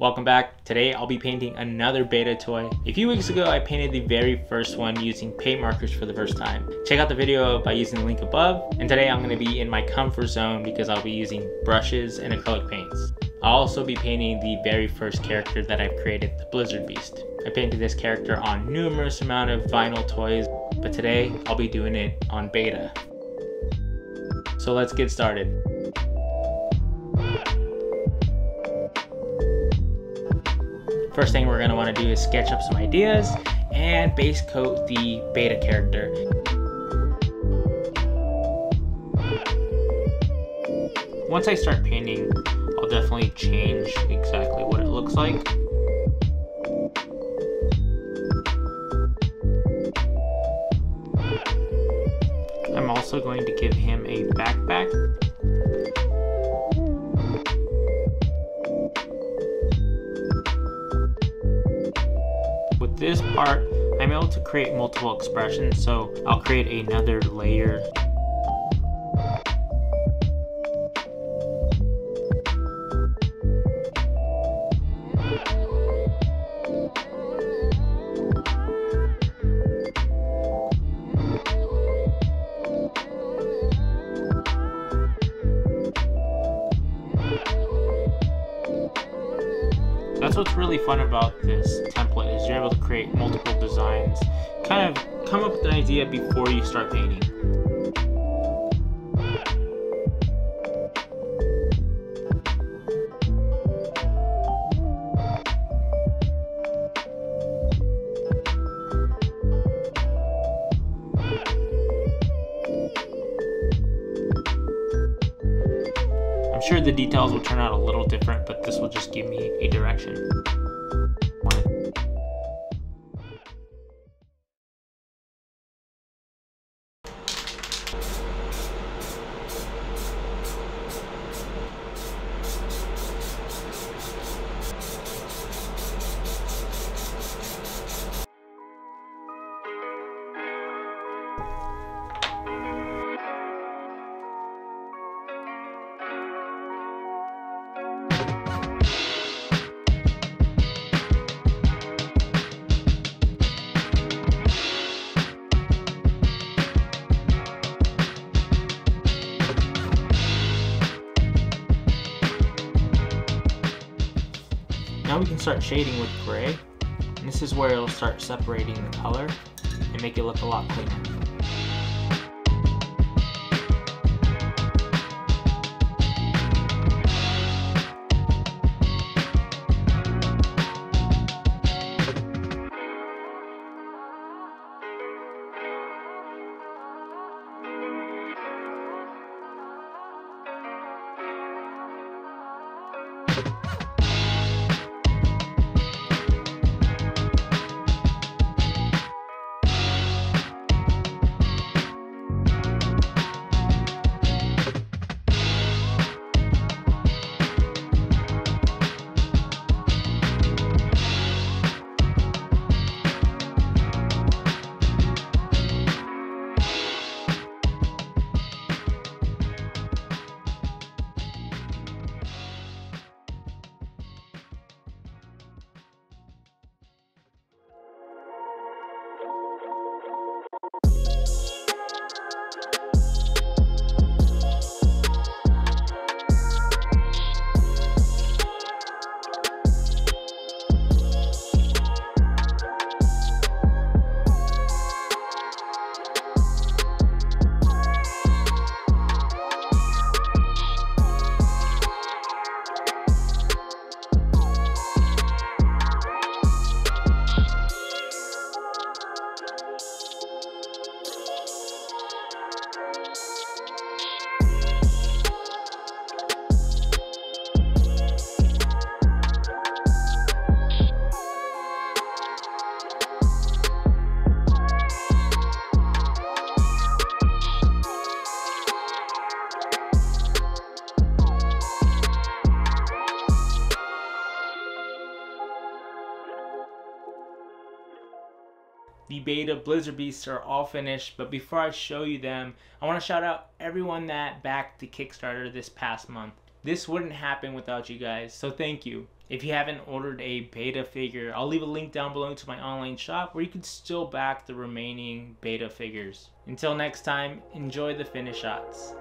Welcome back. Today I'll be painting another beta toy. A few weeks ago I painted the very first one using paint markers for the first time. Check out the video by using the link above. And today I'm going to be in my comfort zone because I'll be using brushes and acrylic paints. I'll also be painting the very first character that I've created, the Blizzard Beast. I painted this character on numerous amount of vinyl toys, but today I'll be doing it on beta. So let's get started. First thing we're going to want to do is sketch up some ideas and base coat the beta character. Once I start painting, I'll definitely change exactly what it looks like. I'm also going to give him a backpack. With this part, I'm able to create multiple expressions, so I'll create another layer. That's what's really fun about this template, is you're able to create multiple designs, kind of come up with an idea before you start painting. I'm sure the details will turn out a little different, but this will just give me a direction. Now we can start shading with gray, and this is where it'll start separating the color and make it look a lot cleaner. The beta Blizzard Beasts are all finished, but before I show you them, I want to shout out everyone that backed the Kickstarter this past month. This wouldn't happen without you guys, so thank you. If you haven't ordered a beta figure, I'll leave a link down below to my online shop where you can still back the remaining beta figures. Until next time, enjoy the finish shots.